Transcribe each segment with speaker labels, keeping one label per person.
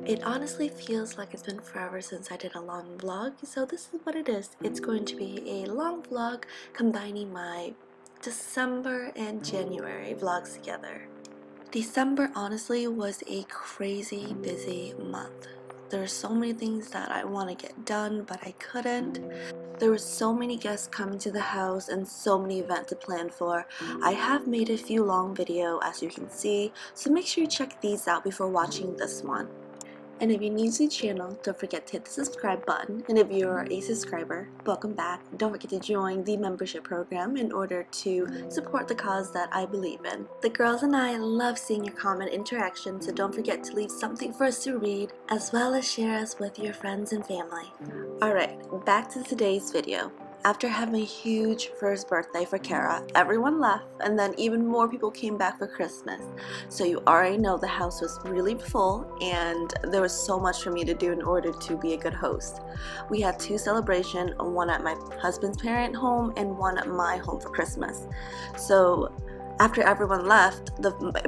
Speaker 1: It honestly feels like it's been forever since I did a long vlog, so this is what it is. It's going to be a long vlog combining my December and January vlogs together. December honestly was a crazy busy month. There are so many things that I want to get done, but I couldn't. There were so many guests coming to the house and so many events to plan for. I have made a few long videos as you can see, so make sure you check these out before watching this one. And if you're new to the channel, don't forget to hit the subscribe button. And if you're a subscriber, welcome back. Don't forget to join the membership program in order to support the cause that I believe in. The girls and I love seeing your comment interaction, so don't forget to leave something for us to read, as well as share us with your friends and family. Alright, back to today's video. After having a huge first birthday for Kara, everyone left, and then even more people came back for Christmas. So you already know the house was really full, and there was so much for me to do in order to be a good host. We had two celebrations, one at my husband's parent home and one at my home for Christmas. So after everyone left,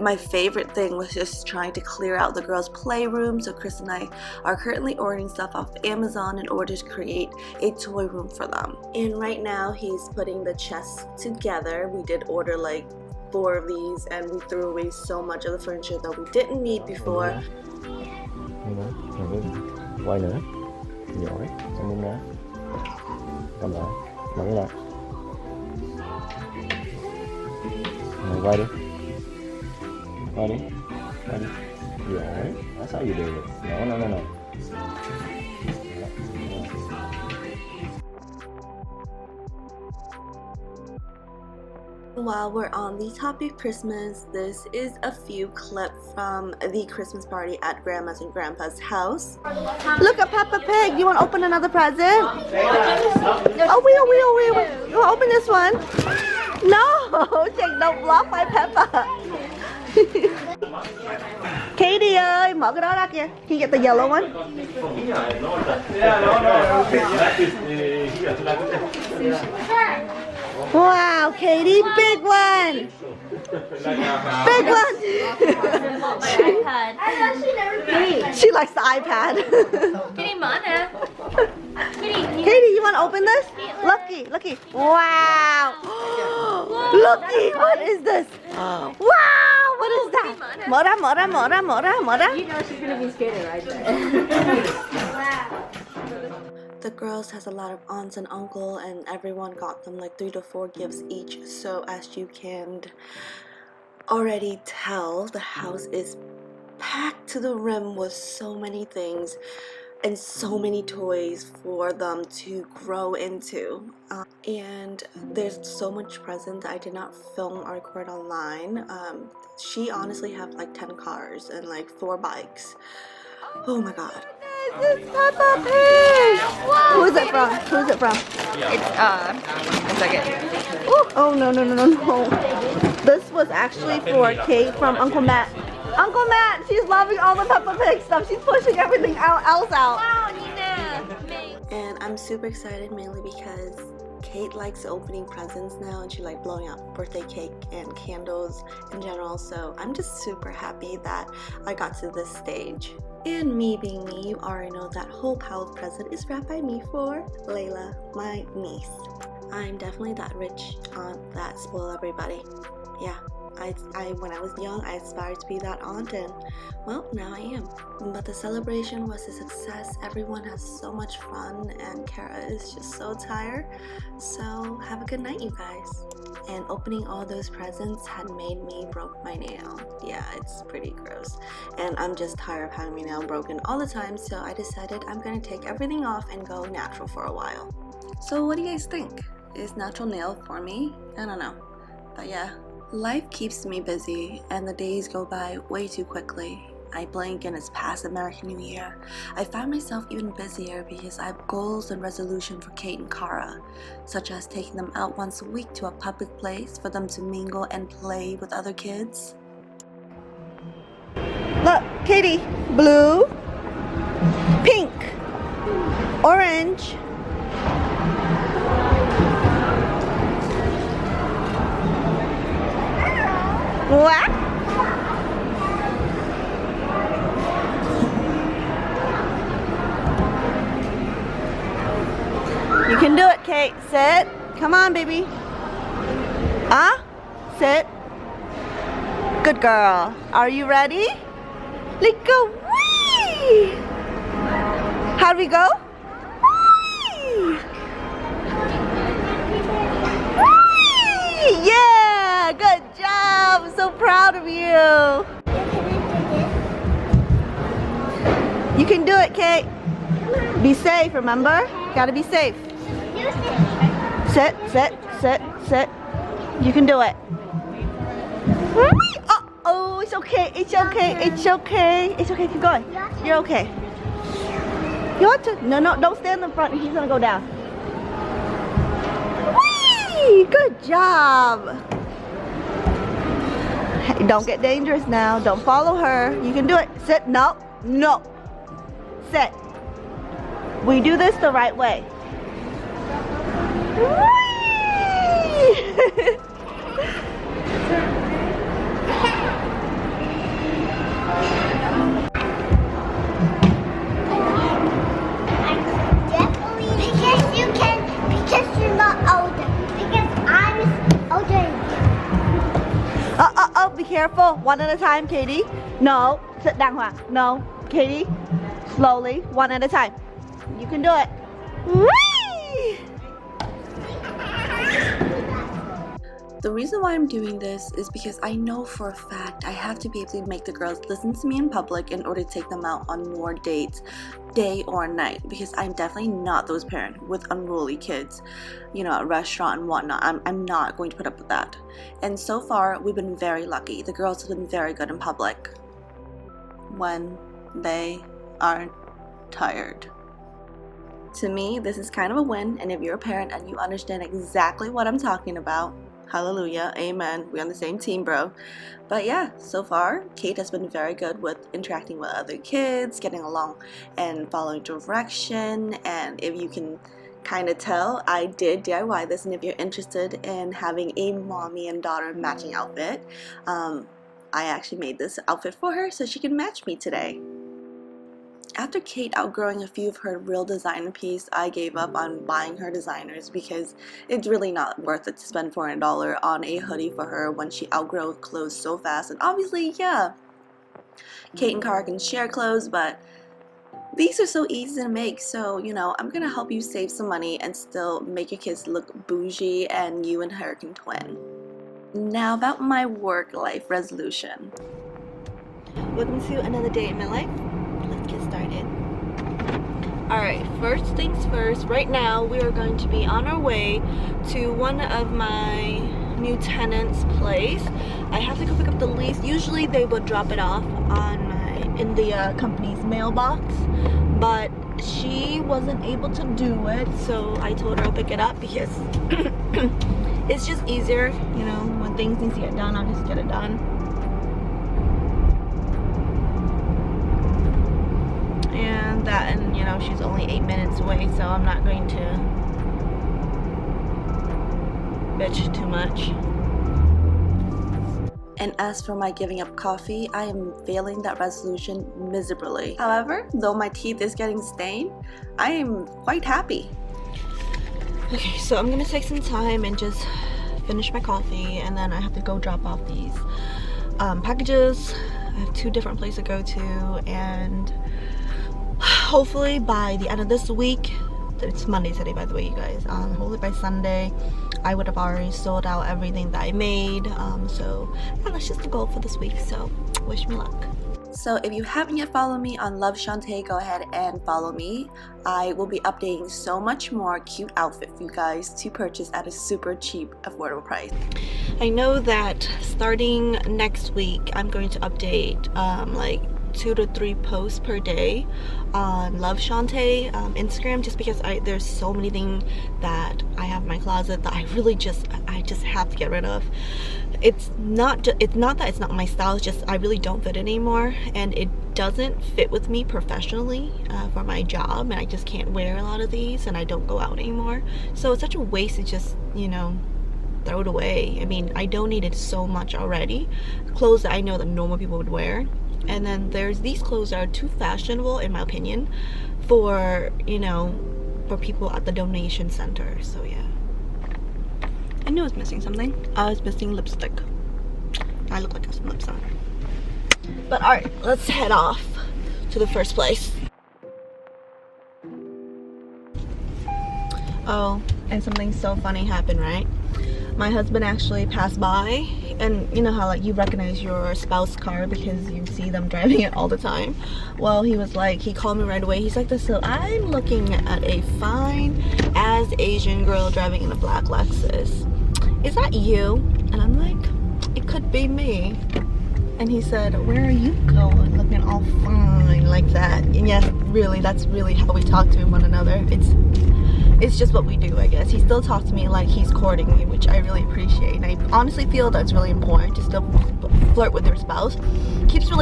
Speaker 1: my favorite thing was just trying to clear out the girls' playroom. So Chris and I are currently ordering stuff off Amazon in order to create a toy room for them. And right now he's putting the chests together. We did order like 4 of these, and we threw away so much of the furniture that we didn't need before.
Speaker 2: Quay nữa. Giỏi. Xong bung ra. Cầm lại. Mở ra. Rồi quay đi. Quay đi. Quay đi. Giỏi. That's how you do it. No.
Speaker 1: While we're on the topic of Christmas, this is a few clips from the Christmas party at Grandma's and Grandpa's house. Look at Peppa Pig! You want to open another present? Oh, wait. You want to open this one? No! Jake, don't block my Peppa! Katie ơi, mở cái đó ra kìa. Can you get the yellow one? Wow, Katie, big one! Big one! She likes the iPad. Katie, you want to open this? Looky. Wow! Looky, what is this? Wow, what is that? Mora.
Speaker 3: You know she's gonna be skating right there. Wow.
Speaker 1: The girls has a lot of aunts and uncle, and everyone got them like 3 to 4 gifts each. So as you can already tell, the house is packed to the rim with so many things and so many toys for them to grow into. And there's so much present I did not film or record online. She honestly had like 10 cars and like 4 bikes. Oh my god. It's Peppa Pig! Whoa, Who's it from?
Speaker 3: It's one second.
Speaker 1: Oh no. This was actually for Kate from Uncle Matt. Uncle Matt, she's loving all the Peppa Pig stuff. She's pushing everything else out.
Speaker 3: Wow, Nina!
Speaker 1: And I'm super excited mainly because Kate likes opening presents now, and she likes blowing out birthday cake and candles in general. So I'm just super happy that I got to this stage. And me being me, you already know that whole pile of present is wrapped by me for Layla, my niece. I'm definitely that rich aunt that spoil everybody. Yeah, when I was young, I aspired to be that aunt, and well, now I am. But the celebration was a success. Everyone has so much fun, and Kara is just so tired. So have a good night, you guys. And opening all those presents had made me broke my nail. Yeah, it's pretty gross. And I'm just tired of having my nail broken all the time, so I decided I'm gonna take everything off and go natural for a while. So what do you guys think? Is natural nail for me? I don't know. But yeah, life keeps me busy and the days go by way too quickly. I blink and it's past American New Year. I find myself even busier because I have goals and resolutions for Kate and Kara, such as taking them out once a week to a public place for them to mingle and play with other kids. Look, Katie, blue, pink, orange. What?
Speaker 3: You can do it, Kate. Sit. Come on, baby. Sit. Good girl. Are you ready? Let go. Whee! How do we go? Whee! Whee! Yeah! Good job. I'm so proud of you. You can do it, Kate. Be safe, remember? Gotta be safe. Sit, sit, sit, sit. You can do it. Oh, it's okay, it's okay, it's okay. It's okay, keep going. You're okay. You want to? No, don't stand in front. He's gonna go down. Whee! Good job. Hey, don't get dangerous now. Don't follow her. You can do it. Sit. No. Sit. We do this the right way.
Speaker 4: Because you're not older. Because I'm older.
Speaker 3: Be careful. One at a time, Katie. No. Sit down, Hua. No. Katie. Slowly. One at a time. You can do it. Whee!
Speaker 1: The reason why I'm doing this is because I know for a fact I have to be able to make the girls listen to me in public in order to take them out on more dates, day or night, because I'm definitely not those parents with unruly kids, you know, at a restaurant and whatnot. I'm not going to put up with that. And so far, we've been very lucky. The girls have been very good in public when they aren't tired. To me, this is kind of a win, and if you're a parent and you understand exactly what I'm talking about, hallelujah, amen, we're on the same team, bro. But yeah, so far Kate has been very good with interacting with other kids, getting along and following direction. And if you can kind of tell, I did DIY this, and if you're interested in having a mommy and daughter matching outfit, I actually made this outfit for her so she can match me today. After Kate outgrowing a few of her real designer pieces, I gave up on buying her designers because it's really not worth it to spend $400 on a hoodie for her when she outgrows clothes so fast. And obviously, yeah, Kate and Cara can share clothes, but these are so easy to make, so you know, I'm gonna help you save some money and still make your kids look bougie and you and her can twin. Now about my work-life resolution.
Speaker 3: Welcome to another day in my life. Let's get started. Alright, first things first, right now we are going to be on our way to one of my new tenants' place. I have to go pick up the lease. Usually they would drop it off in the company's mailbox, but she wasn't able to do it, so I told her I'll pick it up because it's just easier, you know, when things need to get done, I'll just get it done. And you know, she's only 8 minutes away, so I'm not going to bitch too much.
Speaker 1: And as for my giving up coffee, I am failing that resolution miserably. However, though my teeth is getting stained, I am quite happy.
Speaker 3: Okay, so I'm gonna take some time and just finish my coffee, and then I have to go drop off these packages. I have 2 different places to go to, and hopefully by the end of this week, it's Monday today by the way, you guys, hopefully by Sunday I would have already sold out everything that I made. So yeah, that's just the goal for this week, so wish me luck.
Speaker 1: So if you haven't yet followed me on Luvableviet, go ahead and follow me. I will be updating so much more cute outfits for you guys to purchase at a super cheap, affordable price.
Speaker 3: I know that starting next week I'm going to update like 2 to 3 posts per day on Luvableviet Instagram, just because there's so many things that I have in my closet that I just have to get rid of. It's not that it's not my style, it's just I really don't fit it anymore, and it doesn't fit with me professionally for my job, and I just can't wear a lot of these, and I don't go out anymore, so it's such a waste to just, you know, throw it away. I mean, I donated so much already, clothes that I know that normal people would wear. And then there's these clothes that are too fashionable, in my opinion, for, you know, for people at the donation center. So yeah, I knew I was missing something. I was missing lipstick. I look like I have some lips on. But alright, let's head off to the first place. Oh, and something so funny happened, right? My husband actually passed by, and you know how like you recognize your spouse car because you see them driving it all the time. Well, he was like, he called me right away. He's like, so I'm looking at a fine as Asian girl driving in a black Lexus. Is that you? And I'm like, it could be me. And he said, where are you going? Looking all fine like that. And yes, really, that's really how we talk to one another. It's just what we do, I guess. He still talks to me like he's courting me, which I really appreciate. And I honestly feel that's really important to still flirt with your spouse. Keeps the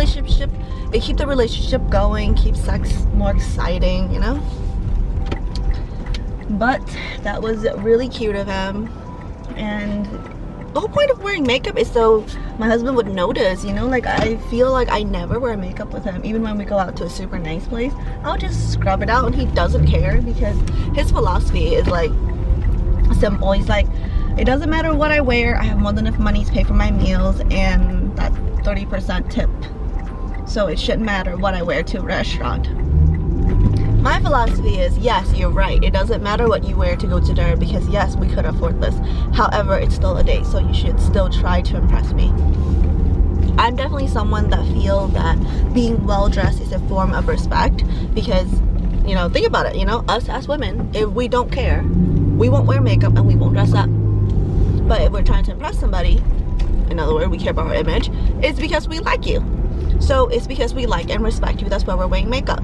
Speaker 3: relationship going, keeps sex more exciting, you know? But that was really cute of him. And the whole point of wearing makeup is so my husband would notice, you know? Like, I feel like I never wear makeup with him. Even when we go out to a super nice place, I'll just scrub it out and he doesn't care, because his philosophy is like simple. He's like, it doesn't matter what I wear, I have more than enough money to pay for my meals and that 30% tip. So it shouldn't matter what I wear to a restaurant. My philosophy is, yes, you're right. It doesn't matter what you wear to go to dinner, because yes, we could afford this. However, it's still a date, so you should still try to impress me. I'm definitely someone that feels that being well dressed is a form of respect, because, you know, think about it, you know, us as women, if we don't care, we won't wear makeup and we won't dress up. But if we're trying to impress somebody, in other words, we care about our image, it's because we like you. So it's because we like and respect you, that's why we're wearing makeup.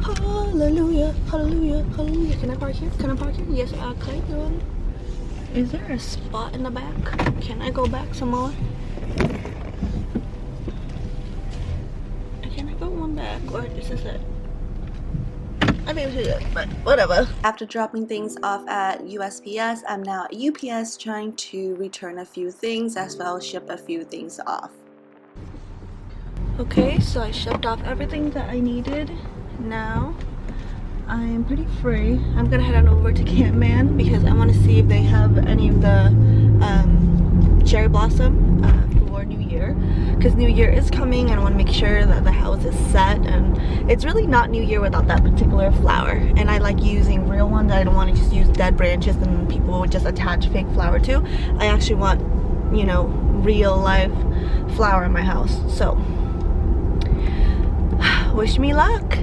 Speaker 3: Hallelujah, hallelujah, hallelujah. Can I park here? Can I park here? Yes, okay, good. Is there a spot in the back? Can I go back some more? Can I go one back, or is this it? I think this is it, but whatever.
Speaker 1: After dropping things off at USPS, I'm now at UPS trying to return a few things as well as ship a few things off.
Speaker 3: Okay, so I shipped off everything that I needed. Now I am pretty free. I'm gonna head on over to Campman because I want to see if they have any of the cherry blossom for New Year, because New Year is coming and I want to make sure that the house is set, and it's really not New Year without that particular flower. And I like using real ones. I don't want to just use dead branches and people would just attach fake flower to. I actually want, you know, real life flower in my house. So wish me luck.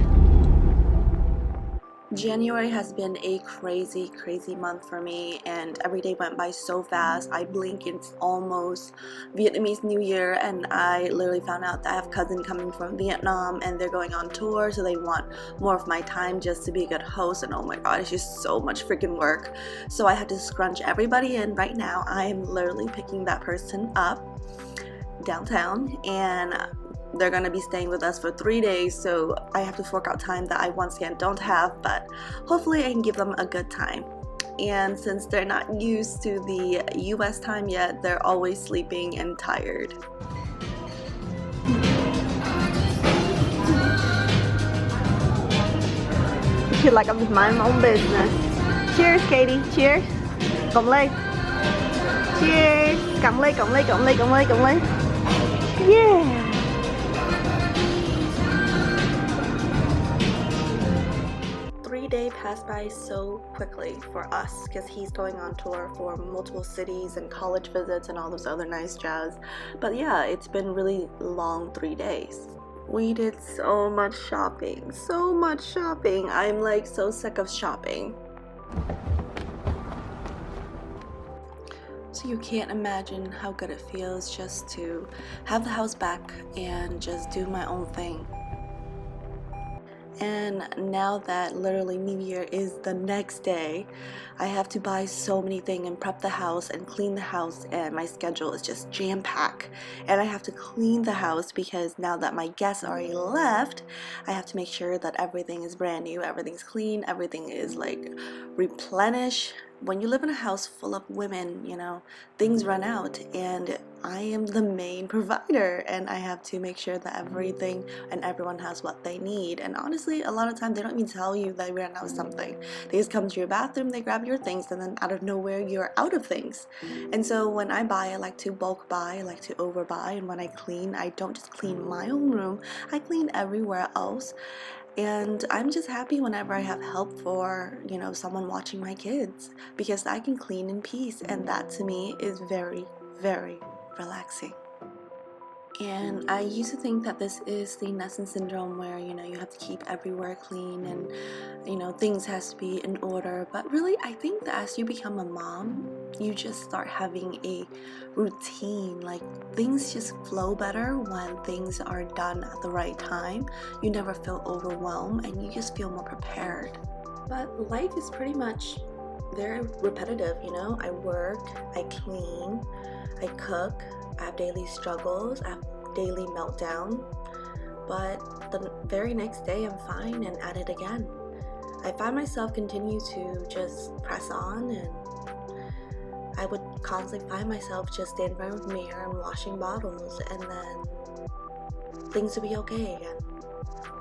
Speaker 1: January has been a crazy month for me, and every day went by so fast. I blink, it's almost Vietnamese New Year, and I literally found out that I have a cousin coming from Vietnam and they're going on tour, so they want more of my time just to be a good host, and oh my god, it's just so much freaking work. So I had to scrunch everybody in. Right now I am literally picking that person up downtown, and they're gonna be staying with us for 3 days, so I have to fork out time that I once again don't have, but hopefully I can give them a good time. And since they're not used to the US time yet, they're always sleeping and tired.
Speaker 3: I feel like I'm just minding my own business. Cheers, Katie. Cheers. Cộng ly. Cheers. Cộng ly, cộng ly, cộng ly, cộng ly, cộng ly. Yeah.
Speaker 1: 3 days passed by so quickly for us because he's going on tour for multiple cities and college visits and all this other nice jazz. But yeah, it's been really long 3 days. We did so much shopping, so much shopping. I'm like so sick of shopping. So you can't imagine how good it feels just to have the house back and just do my own thing. And now that literally New Year is the next day, I have to buy so many things and prep the house and clean the house, and my schedule is just jam-packed. And I have to clean the house because now that my guests already left, I have to make sure that everything is brand new, everything's clean, everything is like replenished. When you live in a house full of women, you know, things run out, and I am the main provider, and I have to make sure that everything and everyone has what they need. And honestly, a lot of times they don't even tell you they ran out of something. They just come to your bathroom, they grab your things, and then out of nowhere you're out of things. And so when I buy, I like to bulk buy, I like to overbuy, and when I clean, I don't just clean my own room, I clean everywhere else. And I'm just happy whenever I have help for, someone watching my kids, because I can clean in peace, and that to me is very, very relaxing. And I used to think that this is the nesting syndrome where, you have to keep everywhere clean and, things has to be in order. But really, I think that as you become a mom, you just start having a routine. Like, things just flow better when things are done at the right time. You never feel overwhelmed and you just feel more prepared. But life is pretty much very repetitive, I work, I clean, I cook, I have daily struggles, I have daily meltdown, but the very next day I'm fine and at it again. I find myself continue to just press on, and I would constantly find myself just standing in front of the mirror and washing bottles, and then things will be okay again.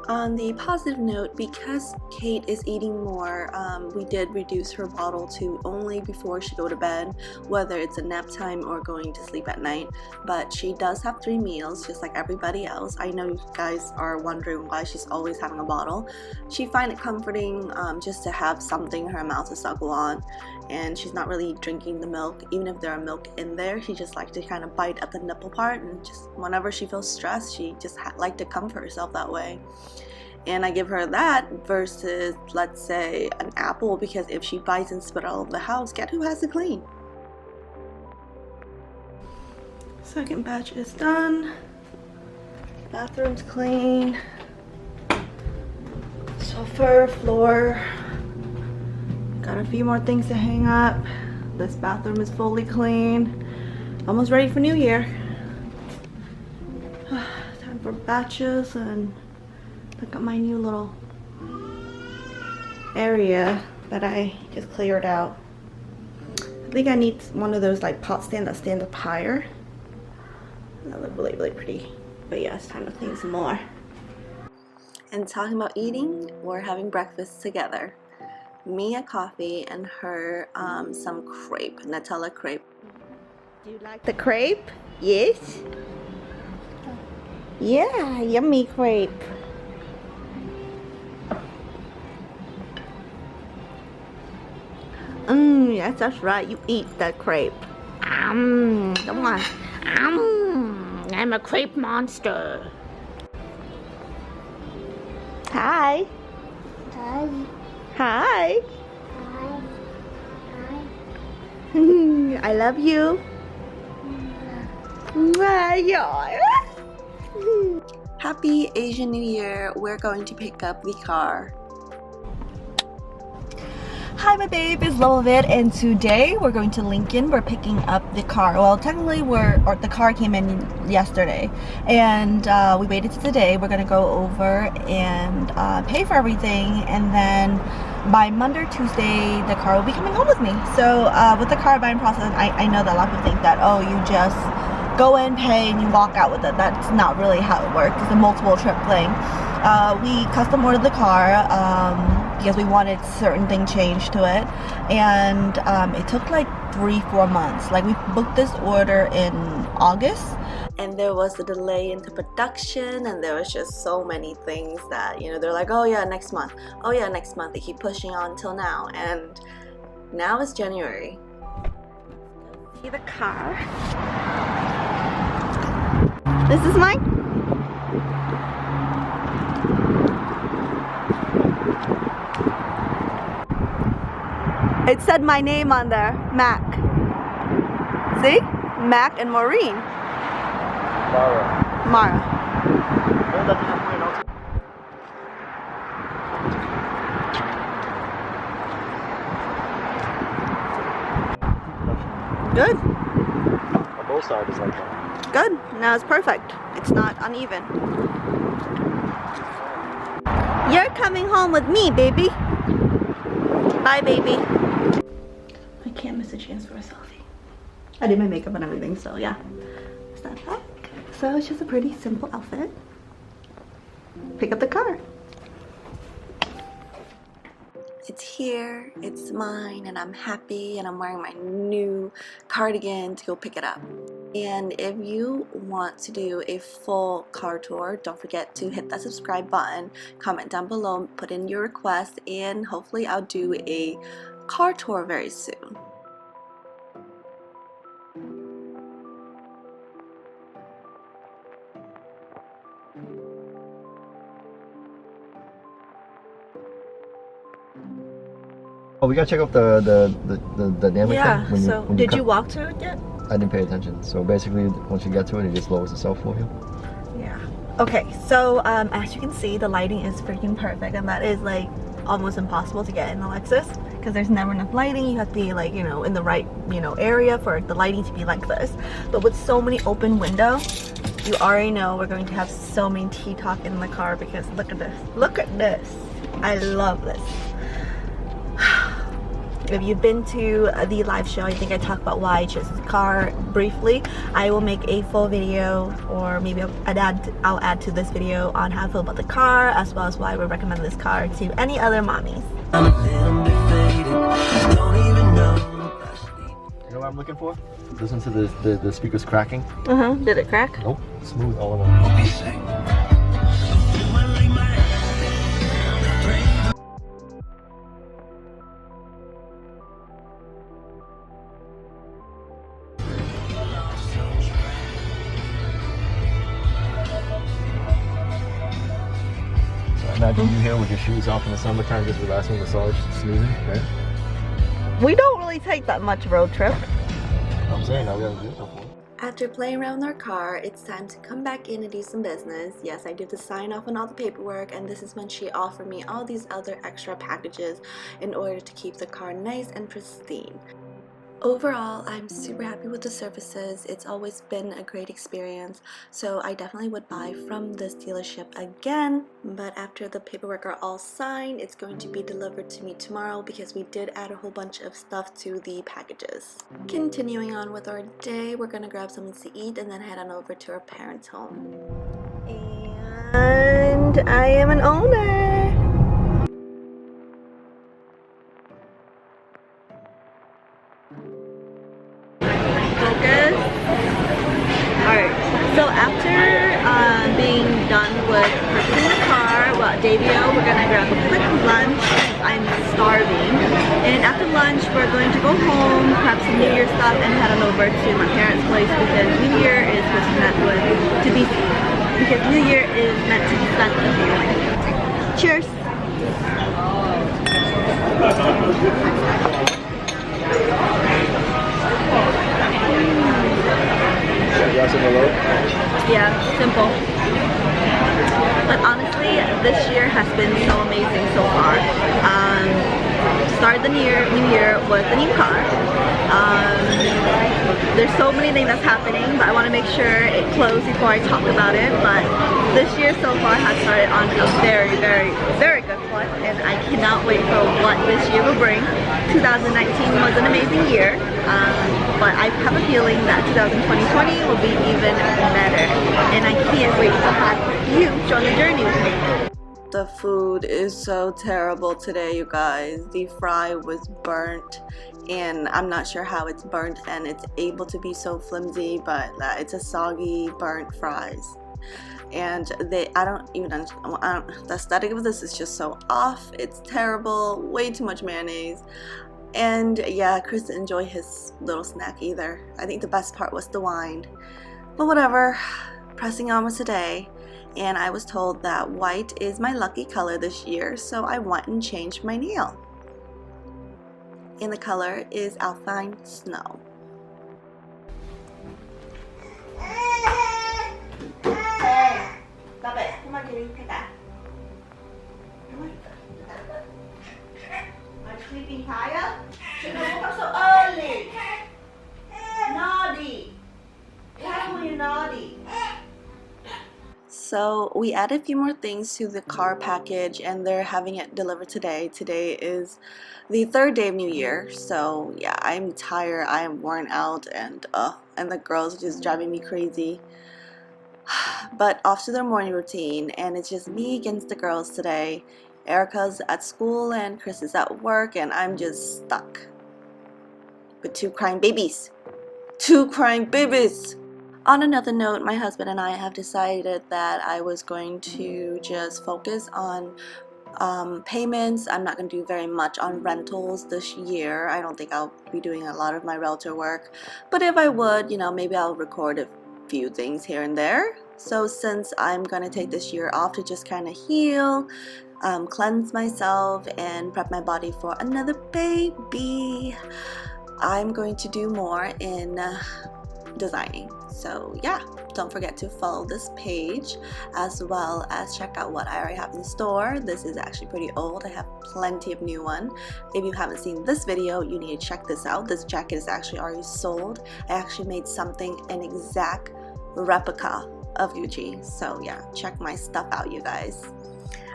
Speaker 1: On the positive note, because Kate is eating more, we did reduce her bottle to only before she go to bed, whether it's a nap time or going to sleep at night. But she does have 3 meals, just like everybody else. I know you guys are wondering why she's always having a bottle. She finds it comforting just to have something in her mouth to suckle on, and she's not really drinking the milk. Even if there are milk in there, she just likes to kind of bite at the nipple part, and just whenever she feels stressed, she just like to comfort herself that way. And I give her that versus, let's say, an apple, because if she bites and spit all over the house, guess who has to clean? Second batch is done. Bathroom's clean. Sofa, floor. Got a few more things to hang up. This bathroom is fully clean. Almost ready for New Year. Time for batches, and look at my new little area that I just cleared out. I think I need one of those like pot stand that stands up higher. That look really, really pretty. But yeah, it's time to clean some more. And talking about eating, we're having breakfast together. Me a coffee and her some crepe, Nutella crepe. Do you like the crepe? Yes? Yeah, yummy crepe. Yes, that's right. You eat that crepe. Come on. I'm a crepe monster. Hi.
Speaker 4: Hi.
Speaker 1: Hi.
Speaker 4: Hi.
Speaker 1: I love you. Happy Asian New Year. We're going to pick up the car. Hi, my babe, it's Luvableviet, and today we're going to Lincoln. We're picking up the car. Well, technically the car came in yesterday, and we waited till today. We're gonna go over and pay for everything, and then by Monday or Tuesday the car will be coming home with me. So with the car buying process, I know that a lot of people think that, oh, you just go in, pay, and you walk out with it. That's not really how it works. It's a multiple trip thing. We custom ordered the car because we wanted certain things changed to it, and it took like 3-4 months. Like, we booked this order in August, and there was a delay into production, and there was just so many things that, they're like, oh yeah, next month, oh yeah, next month. They keep pushing on till now, and now it's January. See the car? This is mine. It said my name on there, Mac. See? Mac and Maureen. Mara. Good.
Speaker 2: On both sides is like that.
Speaker 1: Good. Now it's perfect. It's not uneven. You're coming home with me, baby. Bye, baby. I can't miss a chance for a selfie. I did my makeup and everything, so yeah.
Speaker 3: that back. So it's just a pretty simple outfit. Pick up the car.
Speaker 1: It's here, it's mine, and I'm happy, and I'm wearing my new cardigan to go pick it up. And if you want to do a full car tour, don't forget to hit that subscribe button, comment down below, put in your request, and hopefully I'll do a car tour very soon.
Speaker 2: Oh, we gotta check out the dynamic
Speaker 3: Yeah,
Speaker 2: thing.
Speaker 3: so did you walk to it yet?
Speaker 2: I didn't pay attention. So basically, once you get to it, it just lowers itself for you.
Speaker 3: Yeah. Okay, so as you can see, the lighting is freaking perfect, and that is like almost impossible to get in the Lexus because there's never enough lighting. You have to be like, you know, in the right, you know, area for the lighting to be like this. But with so many open windows, you already know we're going to have so many tea talk in the car because look at this. Look at this. I love this. If you've been to the live show, I think I talked about why I chose this car briefly. I will make a full video, or maybe I'll add to this video on how I feel about the car, as well as why I would recommend this car to any other mommies.
Speaker 2: You know what I'm looking for? Listen to the speakers cracking.
Speaker 3: Did it crack?
Speaker 2: Nope. Smooth all around. Imagine you here with your shoes off in the summertime, just relaxing, massage, snoozing, right?
Speaker 3: We don't really take that much road trip.
Speaker 2: I'm saying, we gotta do it before.
Speaker 1: After playing around with our car, it's time to come back in and do some business. Yes, I did the sign off on all the paperwork, and this is when she offered me all these other extra packages in order to keep the car nice and pristine. Overall, I'm super happy with the services. It's always been a great experience, so I definitely would buy from this dealership again. But after the paperwork are all signed, it's going to be delivered to me tomorrow because we did add a whole bunch of stuff to the packages. Continuing on with our day, we're gonna grab something to eat and then head on over to our parents' home.
Speaker 3: And I am an owner. Focus. Alright, so after being done with purchasing the car, well, Davio, we're gonna grab a quick lunch. I'm starving. And after lunch, we're going to go home, grab some New Year stuff, and head on over to my parents' place because New Year is meant to be spent with you. Cheers. Yeah, simple. But honestly, this year has been so amazing so far. Started the new year with a new car. There's so many things that's happening, but I want to make sure it closed before I talk about it. But this year so far has started on a very, very, very good foot, and I cannot wait for what this year will bring. 2019 was an amazing year, but I have a feeling that 2020 will be even better, and I can't wait to have you join the journey with me.
Speaker 1: The food is so terrible today, you guys. The fry was burnt, and I'm not sure how it's burnt and it's able to be so flimsy, but it's a soggy, burnt fries. And the aesthetic of this is just so off. It's terrible, way too much mayonnaise. And yeah, Chris didn't enjoy his little snack either. I think the best part was the wine. But whatever, pressing on with today. And I was told that white is my lucky color this year, so I went and changed my nail. And the color is Alpine Snow.
Speaker 3: Stop it. Come on, Kitty. Get that. Come on. Are you sleeping, Kaya? Shouldn't have woke up so early. Naughty. Why were you naughty?
Speaker 1: So we added a few more things to the car package and they're having it delivered today. Today is the 3rd day of New Year. So yeah, I'm tired, I am worn out, and the girls are just driving me crazy. But off to their morning routine, and it's just me against the girls today. Erica's at school and Chris is at work, and I'm just stuck with 2 crying babies. 2 crying babies! On another note, my husband and I have decided that I was going to just focus on payments. I'm not going to do very much on rentals this year. I don't think I'll be doing a lot of my realtor work, but if I would, you know, maybe I'll record a few things here and there. So since I'm going to take this year off to just kind of heal, cleanse myself, and prep my body for another baby, I'm going to do more in designing. So yeah, don't forget to follow this page as well as check out what I already have in store. This is actually pretty old. I have plenty of new one. If you haven't seen this video, you need to check this out. This jacket is actually already sold. I actually made something an exact replica of Gucci. So yeah, check my stuff out, you guys.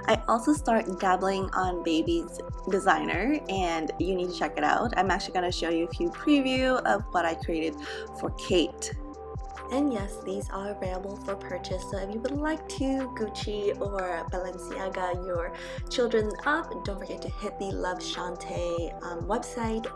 Speaker 1: I also start dabbling on baby's designer, and you need to check it out. I'm actually going to show you a few preview of what I created for Kate. And yes, these are available for purchase, so if you would like to Gucci or Balenciaga your children up, don't forget to hit the Luvableviet website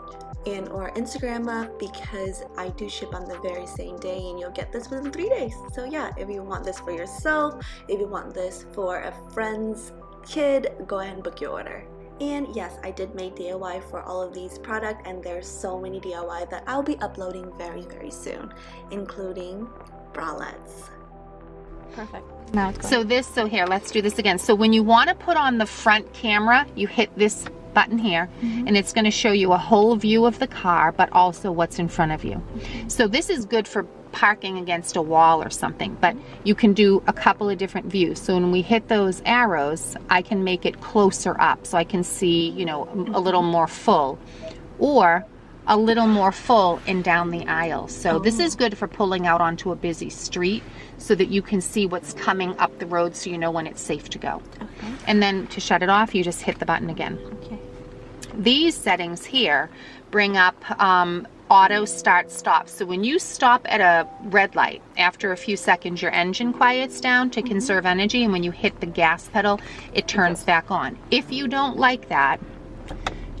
Speaker 1: and or Instagram up, because I do ship on the very same day and you'll get this within 3 days. So yeah, if you want this for yourself, if you want this for a friend's kid, go ahead and book your order. And yes, I did make DIY for all of these products, and there's so many DIY that I'll be uploading very, very soon, including bralettes.
Speaker 3: Perfect.
Speaker 5: Now it's going. So here, let's do this again. So when you want to put on the front camera, you hit this button here, and it's going to show you a whole view of the car, but also what's in front of you. So this is good for parking against a wall or something, but you can do a couple of different views. So when we hit those arrows, I can make it closer up so I can see, you know, a little more full, or a little more full and down the aisle. So this is good for pulling out onto a busy street so that you can see what's coming up the road, so you know when it's safe to go.
Speaker 3: Okay.
Speaker 5: And then to shut it off, you just hit the button again.
Speaker 3: Okay.
Speaker 5: These settings here bring up auto start stop. So when you stop at a red light, after a few seconds your engine quiets down to conserve energy, and when you hit the gas pedal it turns back on. If you don't like that,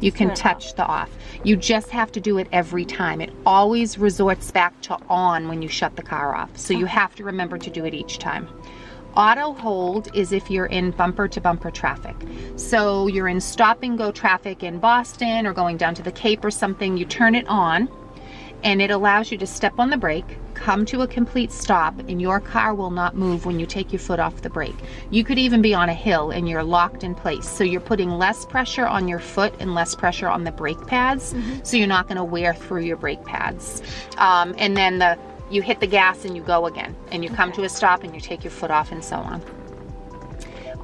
Speaker 5: you can touch the off. You just have to do it every time. It always resorts back to on when you shut the car off. So you have to remember to do it each time. Auto hold is if you're in bumper to bumper traffic. So you're in stop and go traffic in Boston or going down to the Cape or something, you turn it on and it allows you to step on the brake, come to a complete stop, and your car will not move when you take your foot off the brake. You could even be on a hill and you're locked in place. So you're putting less pressure on your foot and less pressure on the brake pads, so you're not gonna wear through your brake pads. And then you hit the gas and you go again, and you come to a stop and you take your foot off, and so on.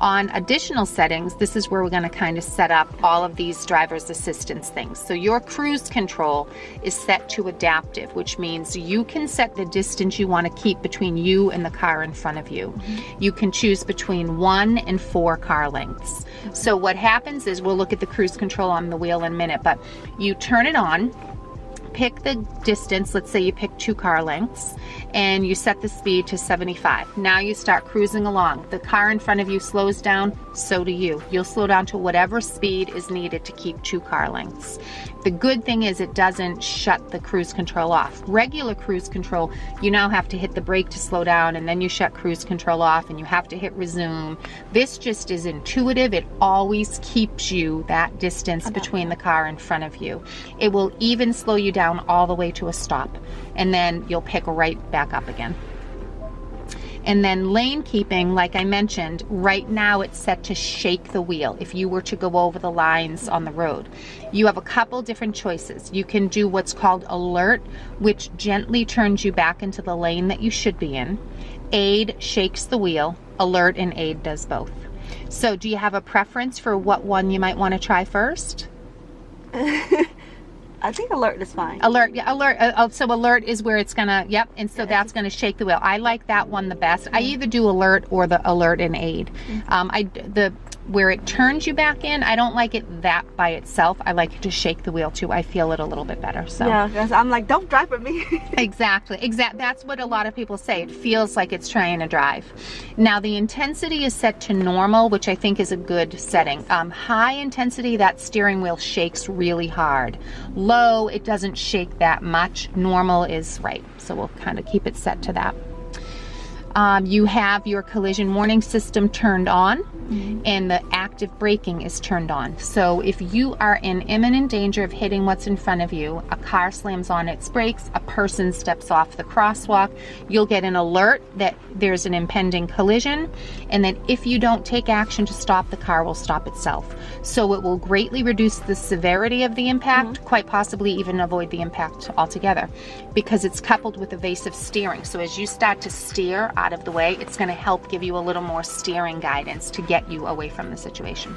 Speaker 5: On additional settings, this is where we're going to kind of set up all of these driver's assistance things. So your cruise control is set to adaptive, which means you can set the distance you want to keep between you and the car in front of you. You can choose between 1 and 4 car lengths. So what happens is, we'll look at the cruise control on the wheel in a minute, but you turn it on, pick the distance, let's say you pick 2 car lengths, and you set the speed to 75. Now you start cruising along. The car in front of you slows down, so do you. You'll slow down to whatever speed is needed to keep 2 car lengths. The good thing is it doesn't shut the cruise control off. Regular cruise control, you now have to hit the brake to slow down, and then you shut cruise control off and you have to hit resume. This just is intuitive. It always keeps you that distance between the car in front of you. It will even slow you down all the way to a stop, and then you'll pick right back up again. And then lane keeping, like I mentioned, right now it's set to shake the wheel if you were to go over the lines on the road. You have a couple different choices. You can do what's called alert, which gently turns you back into the lane that you should be in. Aid shakes the wheel. Alert and aid does both. So do you have a preference for what one you might want to try first?
Speaker 3: I think alert is fine.
Speaker 5: Alert, yeah, alert. So alert is where it's gonna, yep, and so that's gonna shake the wheel. I like that one the best. I either do alert or the alert and aid. Where it turns you back in, I don't like it that by itself. I like it to shake the wheel too. I feel it a little bit better. So
Speaker 3: yeah, because I'm like, don't drive with me.
Speaker 5: Exactly. That's what a lot of people say. It feels like it's trying to drive. Now the intensity is set to normal, which I think is a good setting. High intensity, that steering wheel shakes really hard. Low, it doesn't shake that much. Normal is right. So we'll kind of keep it set to that. You have your collision warning system turned on, and the active braking is turned on. So if you are in imminent danger of hitting what's in front of you, a car slams on its brakes, a person steps off the crosswalk, you'll get an alert that there's an impending collision, and that if you don't take action to stop, the car will stop itself. So it will greatly reduce the severity of the impact, quite possibly even avoid the impact altogether, because it's coupled with evasive steering. So as you start to steer out of the way, it's going to help give you a little more steering guidance to get you away from the situation.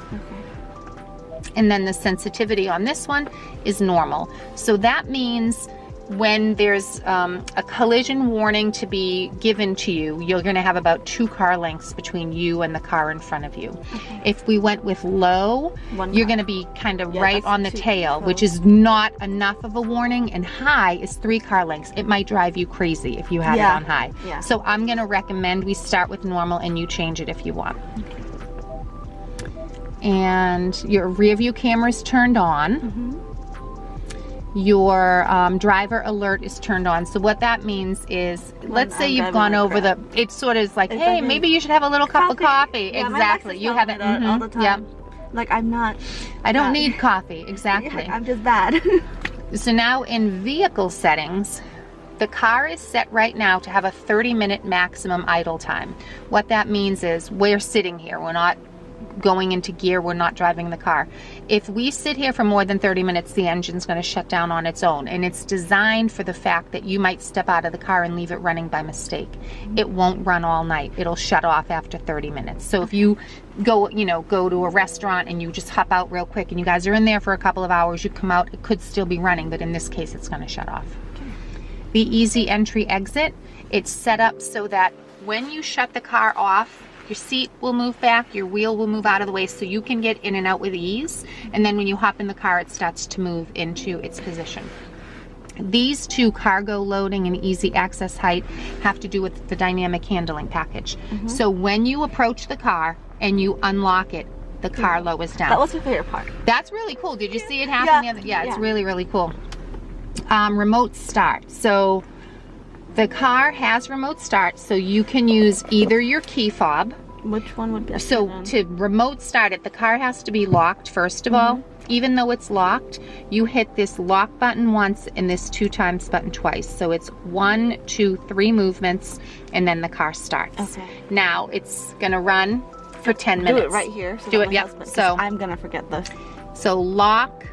Speaker 5: And then the sensitivity on this one is normal. So that means when there's a collision warning to be given to you, you're going to have about 2 car lengths between you and the car in front of you. If we went with low, you're going to be kind of right on the tail, which is not enough of a warning, and high is 3 car lengths. It might drive you crazy if you had it on high. So I'm going to recommend we start with normal and you change it if you want. And your rear view camera is turned on. Your driver alert is turned on. So what that means is, let's say you've gone over the, it sort of is like, hey, maybe you should have a little cup of coffee. Exactly. You have it
Speaker 3: all the time.
Speaker 5: Yep.
Speaker 3: Like
Speaker 5: I don't need coffee. Exactly.
Speaker 3: I'm just bad.
Speaker 5: So now in vehicle settings, the car is set right now to have a 30-minute maximum idle time. What that means is we're sitting here. We're not going into gear, we're not driving the car. If we sit here for more than 30 minutes, the engine's going to shut down on its own, and it's designed for the fact that you might step out of the car and leave it running by mistake. It won't run all night. It'll shut off after 30 minutes. So if you go to a restaurant and you just hop out real quick and you guys are in there for a couple of hours, you come out, it could still be running, but in this case it's going to shut off. The easy entry exit, it's set up so that when you shut the car off, your seat will move back, your wheel will move out of the way so you can get in and out with ease. And then when you hop in the car, it starts to move into its position. These 2, cargo loading and easy access height, have to do with the dynamic handling package. So when you approach the car and you unlock it, the car lowers down.
Speaker 3: That was my favorite part.
Speaker 5: That's really cool. Did you see it happen? Yeah, it's really, really cool. Remote start. So the car has remote start, so you can use either your key fob.
Speaker 3: Which one would be?
Speaker 5: So to remote start it, the car has to be locked first of all. Even though it's locked, you hit this lock button once and this 2 times button twice. So it's 1, 2, 3 movements, and then the car starts. Now it's gonna run for 10 minutes.
Speaker 3: Do it right here. So
Speaker 5: do it, yep. So
Speaker 3: I'm gonna forget this.
Speaker 5: So lock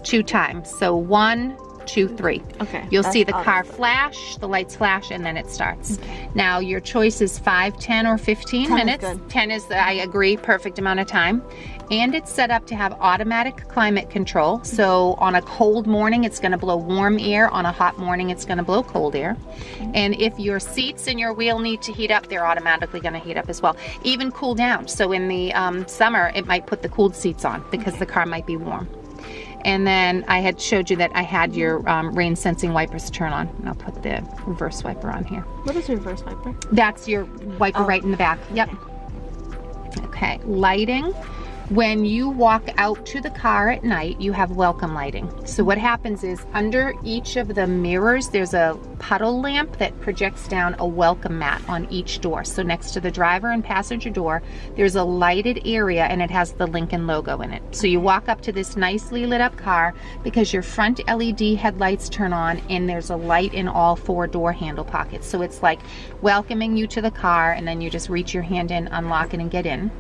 Speaker 5: 2 times. So 1, 2, 3.
Speaker 3: Okay.
Speaker 5: You'll see the car flash, the lights flash, and then it starts. Now your choice is 5, 10, or 15 minutes. 10 is, I agree, perfect amount of time. And it's set up to have automatic climate control. So on a cold morning, it's going to blow warm air. On a hot morning, it's going to blow cold air. And if your seats and your wheel need to heat up, they're automatically going to heat up as well. Even cool down. So in the summer, it might put the cooled seats on because the car might be warm. And then I had showed you that I had your rain sensing wipers turn on. And I'll put the reverse wiper on here.
Speaker 3: What is reverse wiper?
Speaker 5: That's your wiper right in the back. Yep. Okay, lighting. When you walk out to the car at night, you have welcome lighting. So what happens is under each of the mirrors, there's a puddle lamp that projects down a welcome mat on each door. So next to the driver and passenger door, there's a lighted area and it has the Lincoln logo in it. So you walk up to this nicely lit up car because your front LED headlights turn on and there's a light in all 4 door handle pockets. So it's like welcoming you to the car, and then you just reach your hand in, unlock it, and get in.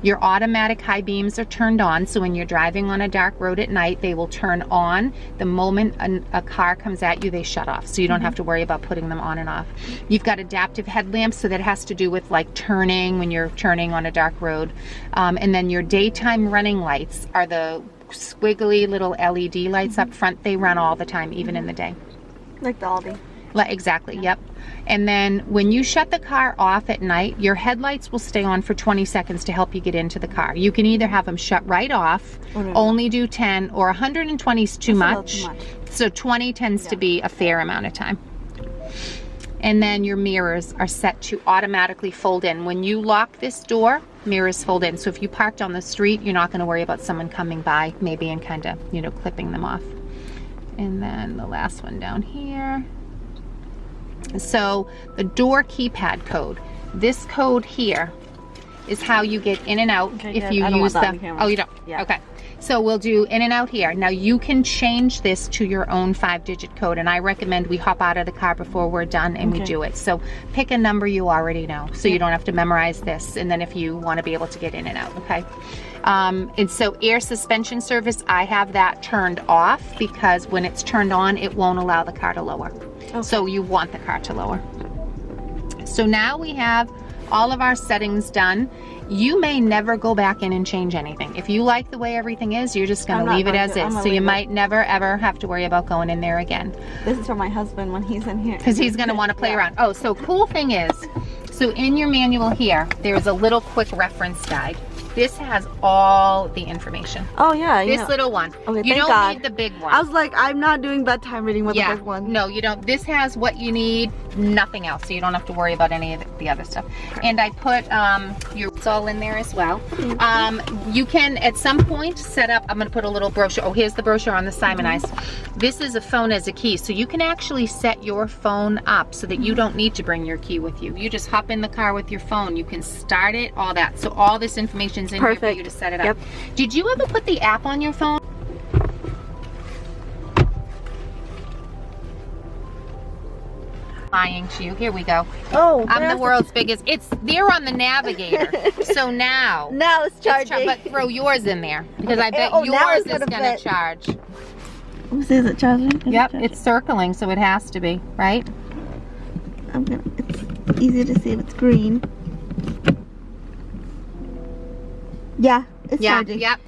Speaker 5: Your automatic high beams are turned on, so when you're driving on a dark road at night, they will turn on. The moment a car comes at you, they shut off, so you don't have to worry about putting them on and off. You've got adaptive headlamps, so that has to do with like turning when you're turning on a dark road. And then your daytime running lights are the squiggly little LED lights up front. They run all the time, even in the day.
Speaker 3: Like the Aldi.
Speaker 5: Exactly, yep. And then when you shut the car off at night, your headlights will stay on for 20 seconds to help you get into the car. You can either have them shut right off, only do 10, or 120 is too much. So 20 tends to be a fair amount of time. And then your mirrors are set to automatically fold in. When you lock this door, mirrors fold in. So if you parked on the street, you're not going to worry about someone coming by maybe and kind of, you know, clipping them off. And then the last one down here. So the door keypad code, this code here is how you get in and out if you use the, oh, you don't? Yeah. Okay. So we'll do in and out here. Now you can change this to your own 5-digit code, and I recommend we hop out of the car before we're done and we do it. So pick a number you already know, so you don't have to memorize this, and then if you want to be able to get in and out, okay? And so air suspension service, I have that turned off because when it's turned on, it won't allow the car to lower. So you want the car to lower. So now we have all of our settings done. You may never go back in and change anything. If you like the way everything is, you're just going to leave it as is. So you might never ever have to worry about going in there again.
Speaker 3: This is for my husband when he's in here.
Speaker 5: Because he's going to want to play around. Oh, so cool thing is, so in your manual here, there's a little quick reference guide. This has all the information.
Speaker 3: Oh yeah,
Speaker 5: this little one.
Speaker 3: Okay,
Speaker 5: you don't need the big one.
Speaker 3: I was like, I'm not doing bedtime reading with the big one.
Speaker 5: No, you don't. This has what you need, nothing else. So you don't have to worry about any of the other stuff. And I put it's all in there as well. You can at some point set up. I'm going to put a little brochure. Oh, here's the brochure on the Simonize. This is a phone as a key, so you can actually set your phone up so that you don't need to bring your key with you. You just hop in the car with your phone. You can start it, all that. So all this information's in here for you to set it up. Did you ever put the app on your phone? Lying to you. Here we go.
Speaker 3: Oh,
Speaker 5: I'm the world's biggest. They're on the navigator. So now
Speaker 3: it's charging.
Speaker 5: But throw yours in there because I bet yours is gonna charge.
Speaker 3: Is it charging?
Speaker 5: Yep, it's circling, so it has to be, right?
Speaker 3: It's easy to see if it's green. Yeah, it's charging.
Speaker 5: Yep.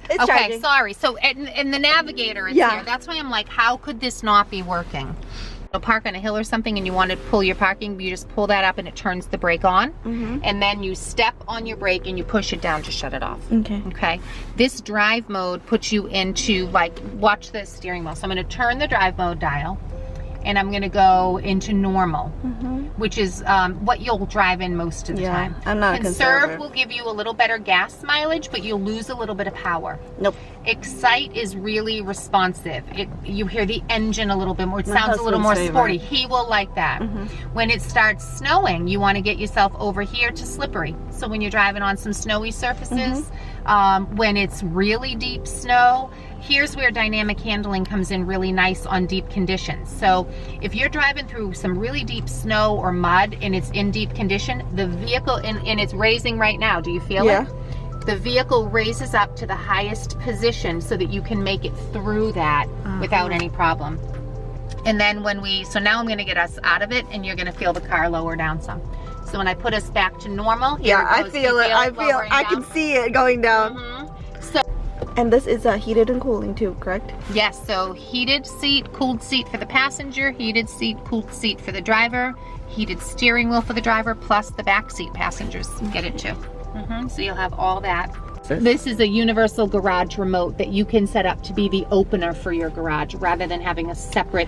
Speaker 3: It's
Speaker 5: okay,
Speaker 3: charging.
Speaker 5: Sorry. So in the navigator is here. That's why I'm like, how could this not be working? You'll park on a hill or something and you want to pull your parking, you just pull that up and it turns the brake on. And then you step on your brake and you push it down to shut it off. Okay. This drive mode puts you into, like, watch the steering wheel. So I'm going to turn the drive mode dial and I'm going to go into normal, which is what you'll drive in most of the time.
Speaker 3: I'm not
Speaker 5: Conserve will give you a little better gas mileage, but you'll lose a little bit of power.
Speaker 3: Nope.
Speaker 5: Excite is really responsive. You hear the engine a little bit more. It sounds a little more sporty. He will like that. When it starts snowing, you want to get yourself over here to slippery. So when you're driving on some snowy surfaces, when it's really deep snow, here's where dynamic handling comes in really nice on deep conditions. So if you're driving through some really deep snow or mud and it's in deep condition, the vehicle, and it's raising right now, do you feel it? The vehicle raises up to the highest position so that you can make it through that without any problem. And then so now I'm going to get us out of it and you're going to feel the car lower down some. So when I put us back to normal, here it goes.
Speaker 3: I feel it. I can see it going down. And this is a heated and cooling too, correct?
Speaker 5: Yes, so heated seat, cooled seat for the passenger, heated seat, cooled seat for the driver, heated steering wheel for the driver, plus the back seat passengers get it too. So you'll have all that. This is a universal garage remote that you can set up to be the opener for your garage rather than having a separate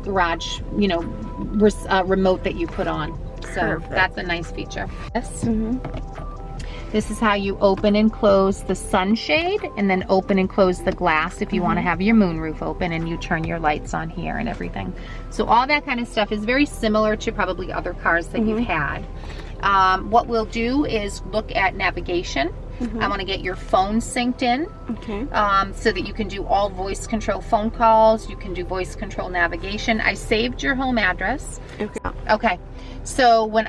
Speaker 5: garage, remote that you put on. So that's a nice feature. Yes. This is how you open and close the sunshade and then open and close the glass if you want to have your moonroof open and you turn your lights on here and everything. So all that kind of stuff is very similar to probably other cars that you've had. What we'll do is look at navigation. I want to get your phone synced in so that you can do all voice control phone calls. You can do voice control navigation. I saved your home address. Okay. So when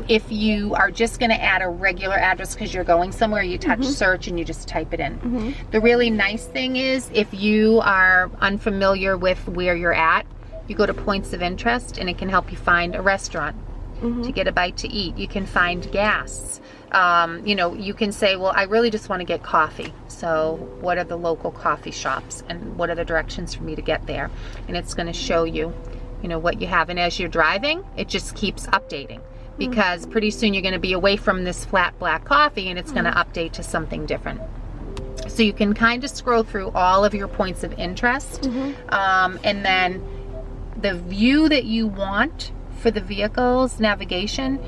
Speaker 5: if you are just going to add a regular address because you're going somewhere, you touch search and you just type it in. The really nice thing is if you are unfamiliar with where you're at, you go to points of interest and it can help you find a restaurant. to get a bite to eat. You can find gas. You know, you can say, well, I really just want to get coffee. So what are the local coffee shops and what are the directions for me to get there? And it's going to show you, you know, what you have. And as you're driving, it just keeps updating, because pretty soon you're going to be away from this flat black coffee and it's going to update to something different. So you can kind of scroll through all of your points of interest, and then the view that you want for the vehicle's navigation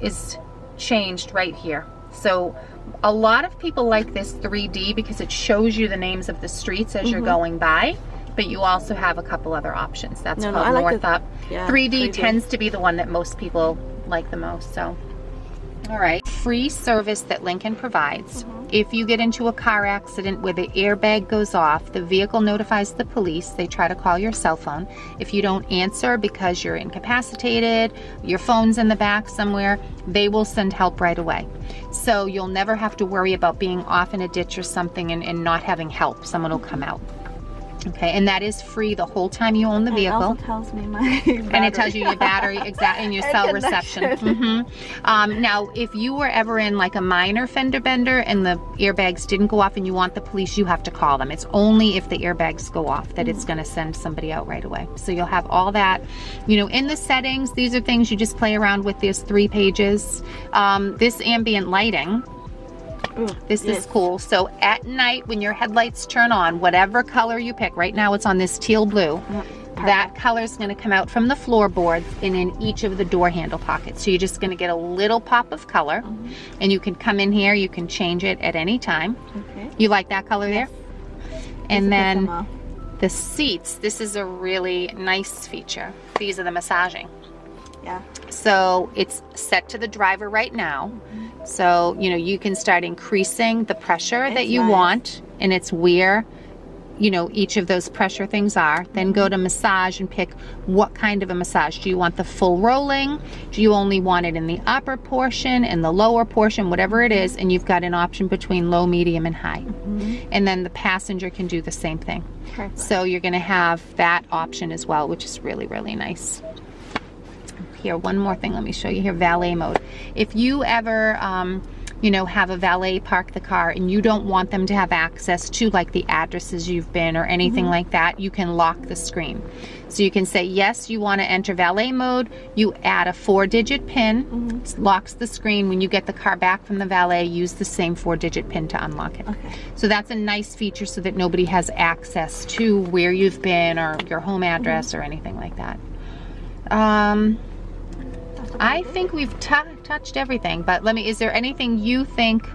Speaker 5: is changed right here. So a lot of people like this 3D because it shows you the names of the streets as you're going by, but you also have a couple other options. That's called
Speaker 3: I like
Speaker 5: North Up.
Speaker 3: Yeah,
Speaker 5: 3D tends to be the one that most people like the most. So, all right, free service that Lincoln provides. If you get into a car accident where the airbag goes off, the vehicle notifies the police. They try to call your cell phone. If you don't answer because you're incapacitated, your phone's in the back somewhere, they will send help right away. So you'll never have to worry about being off in a ditch or something and not having help. Someone will come out. Okay, and that is free the whole time you own the vehicle.
Speaker 3: It also tells me my battery.
Speaker 5: And it tells you your battery, exactly, and your cell reception. Now, if you were ever in like a minor fender bender and the airbags didn't go off and you want the police, you have to call them. It's only if the airbags go off that it's going to send somebody out right away. So you'll have all that, you know, in the settings. These are things you just play around with. There's 3 pages. This ambient lighting. This is cool. So at night when your headlights turn on, whatever color you pick, right now it's on this teal blue, that color is going to come out from the floorboards and in each of the door handle pockets. So you're just going to get a little pop of color, and you can come in here, you can change it at any time. You like that color there? And then the seats, this is a really nice feature. These are the massaging.
Speaker 3: Yeah.
Speaker 5: So it's set to the driver right now. So, you know, you can start increasing the pressure that you want, and it's where, you know, each of those pressure things are. Then go to massage and pick what kind of a massage. Do you want the full rolling? Do you only want it in the upper portion and the lower portion, whatever it is, and you've got an option between low, medium, and high. And then the passenger can do the same thing. So you're going to have that option as well, which is really, really nice. Here, one more thing, let me show you here, valet mode. If you ever, you know, have a valet park the car and you don't want them to have access to like the addresses you've been or anything like that, you can lock the screen. So you can say, yes, you want to enter valet mode, you add a 4-digit PIN, locks the screen. When you get the car back from the valet, use the same 4-digit PIN to unlock it. So that's a nice feature so that nobody has access to where you've been or your home address or anything like that. I think we've touched everything, but is there anything you think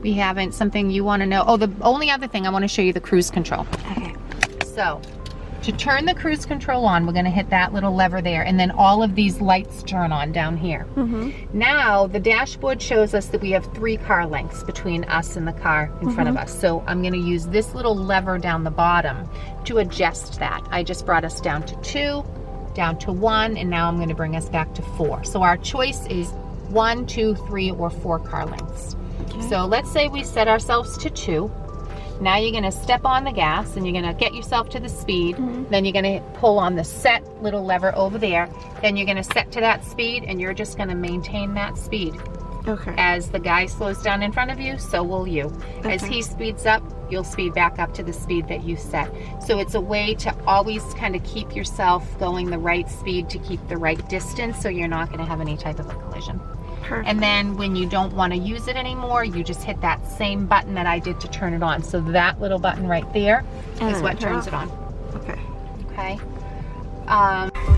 Speaker 5: we haven't, something you want to know? Oh, the only other thing, I want to show you the cruise control. So to turn the cruise control on, we're going to hit that little lever there, and then all of these lights turn on down here. Now the dashboard shows us that we have 3 car lengths between us and the car in front of us. So I'm going to use this little lever down the bottom to adjust that. I just brought us down to 2, down to 1, and now I'm going to bring us back to 4. So our choice is 1, 2, 3, or 4 car lengths. So let's say we set ourselves to 2. Now you're going to step on the gas and you're going to get yourself to the speed. Then you're going to pull on the set little lever over there. Then you're going to set to that speed, and you're just going to maintain that speed. As the guy slows down in front of you, so will you. As he speeds up, you'll speed back up to the speed that you set. So it's a way to always kind of keep yourself going the right speed to keep the right distance, so you're not going to have any type of a collision. And then when you don't want to use it anymore, you just hit that same button that I did to turn it on. So that little button right there is what turns it on. Okay.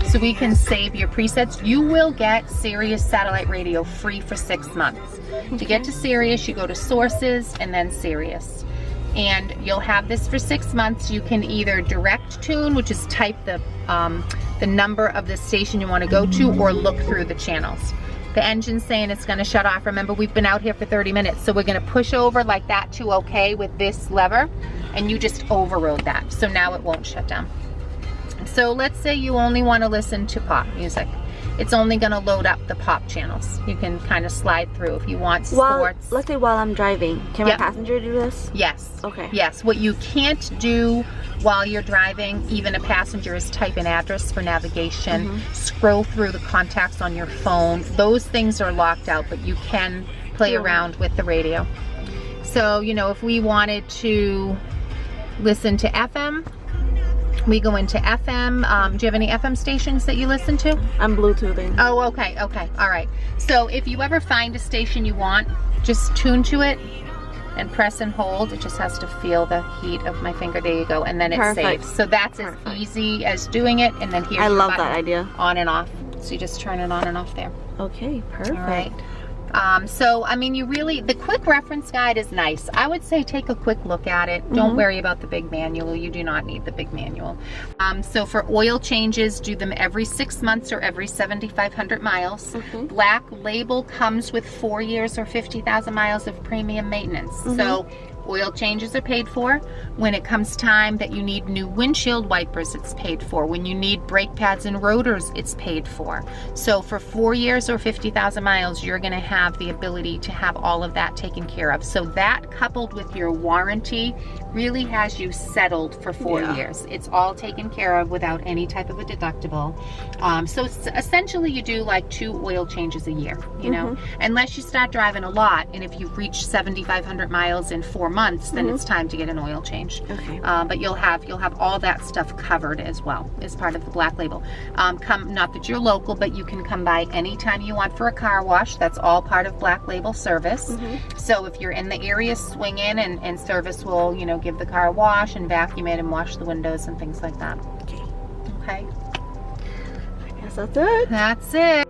Speaker 5: So we can save your presets. You will get Sirius satellite radio free for 6 months. To get to Sirius, you go to sources and then Sirius. And you'll have this for 6 months. You can either direct tune, which is type the number of the station you want to go to, or look through the channels. The engine's saying it's going to shut off. Remember, we've been out here for 30 minutes, so we're going to push over like that to okay with this lever, and you just overrode that. So now it won't shut down. So let's say you only want to listen to pop music. it's only going to load up the pop channels. You can kind of slide through if you want sports.
Speaker 3: Let's say while I'm driving, can my
Speaker 5: Yep.
Speaker 3: passenger do this?
Speaker 5: Yes.
Speaker 3: Okay.
Speaker 5: Yes. What you can't do while you're driving, even a passenger, is type an address for navigation, scroll through the contacts on your phone. Those things are locked out, but you can play around with the radio. So, you know, if we wanted to listen to FM, we go into FM. Do you have any FM stations that you listen to?
Speaker 3: I'm Bluetoothing.
Speaker 5: Oh, okay, okay, all right. So if you ever find a station you want, just tune to it and press and hold. It just has to feel the heat of my finger. There you go, and then it
Speaker 3: Perfect.
Speaker 5: saves. So that's as easy as doing it, and then here's
Speaker 3: I
Speaker 5: your
Speaker 3: love
Speaker 5: button,
Speaker 3: that idea.
Speaker 5: on and off. So you just turn it on and off there.
Speaker 3: Okay, perfect.
Speaker 5: All right. So, I mean, the quick reference guide is nice. I would say take a quick look at it. Don't worry about the big manual. You do not need the big manual. So for oil changes, do them every 6 months or every 7,500 miles. Black Label comes with 4 years or 50,000 miles of premium maintenance. So oil changes are paid for. When it comes time that you need new windshield wipers, it's paid for. When you need brake pads and rotors, it's paid for. So for 4 years or 50,000 miles, you're going to have the ability to have all of that taken care of. So that, coupled with your warranty, really has you settled for 4 years. It's all taken care of without any type of a deductible. So it's essentially you do like 2 oil changes a year, you know, unless you start driving a lot, and if you reach 7,500 miles in 4 months, then it's time to get an oil change.
Speaker 3: Okay.
Speaker 5: But you'll have all that stuff covered as well as part of the Black Label. Not that you're local, but you can come by anytime you want for a car wash. That's all part of Black Label service. So if you're in the area, swing in, and service will, you know, give the car a wash and vacuum it and wash the windows and things like that. Okay.
Speaker 3: I guess that's it.
Speaker 5: That's it.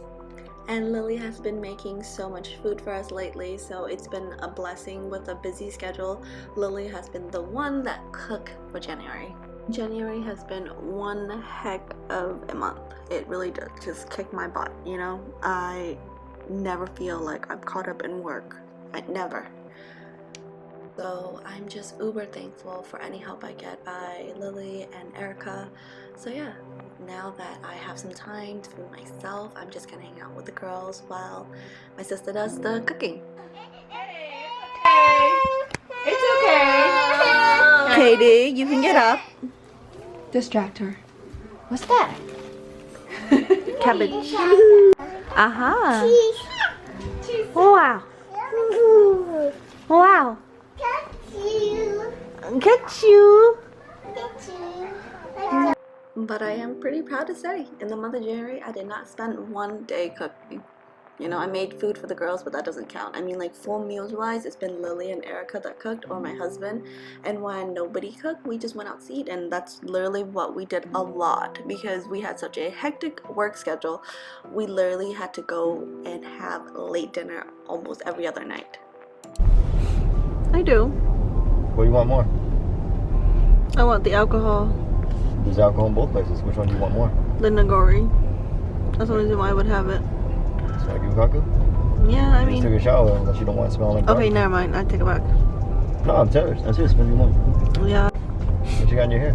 Speaker 1: And Lily has been making so much food for us lately, so it's been a blessing with a busy schedule. Lily has been the one that cooked for January. January has been one heck of a month. It really does just kick my butt, you know? I never feel like I'm caught up in work. I never. So I'm just uber thankful for any help I get by Lily and Erica. So yeah, now that I have some time for myself, I'm just gonna hang out with the girls while my sister does the cooking.
Speaker 5: It's okay.
Speaker 3: Katie, you can get up. Distract her.
Speaker 5: What's that?
Speaker 3: Cabbage. Aha. Wow. Wow. Get you.
Speaker 1: But I am pretty proud to say, in the month of January, I did not spend one day cooking. You know, I made food for the girls, but that doesn't count. I mean, like, full meals wise, it's been Lily and Erica that cooked, or my husband. And when nobody cooked, we just went out to eat, and that's literally what we did a lot, because we had such a hectic work schedule. We literally had to go and have late dinner almost every other night.
Speaker 3: I do.
Speaker 2: What do you want more?
Speaker 3: I want the alcohol.
Speaker 2: There's alcohol in both places. Which one do you want more?
Speaker 3: The Nagori. That's the reason why I would have it.
Speaker 2: So I give you kaku?
Speaker 3: Yeah, I
Speaker 2: Just
Speaker 3: mean.
Speaker 2: took a shower unless you don't want to smell like
Speaker 3: Okay,
Speaker 2: garlic.
Speaker 3: never mind. I take it back.
Speaker 2: No, I'm serious. What do you want?
Speaker 3: Yeah.
Speaker 2: What you got in your hair?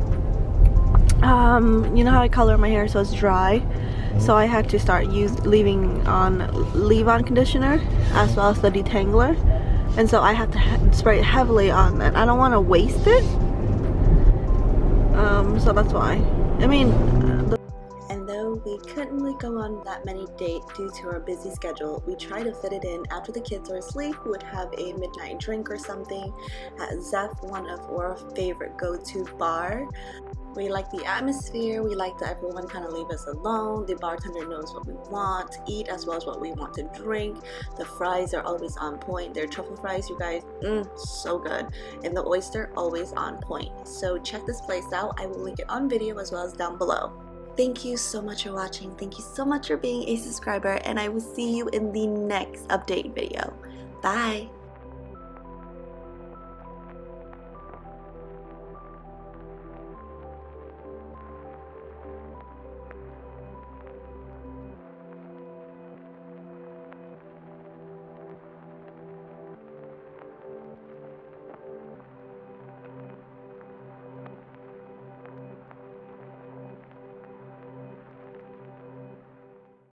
Speaker 3: You know how I color my hair so it's dry? So I had to start leaving on leave-on conditioner as well as the detangler. And so I have to spray it heavily on that. I don't want to waste it. So that's why. I mean,
Speaker 1: And though we couldn't really go on that many dates due to our busy schedule, we tried to fit it in after the kids are asleep. We would have a midnight drink or something at Zeph, one of our favorite go-to bar. We like the atmosphere, we like that everyone kind of leave us alone. The bartender knows what we want to eat as well as what we want to drink. The fries are always on point. Their truffle fries, you guys, so good. And the oyster, always on point. So check this place out. I will link it on video as well as down below. Thank you so much for watching. Thank you so much for being a subscriber, and I will see you in the next update video. Bye!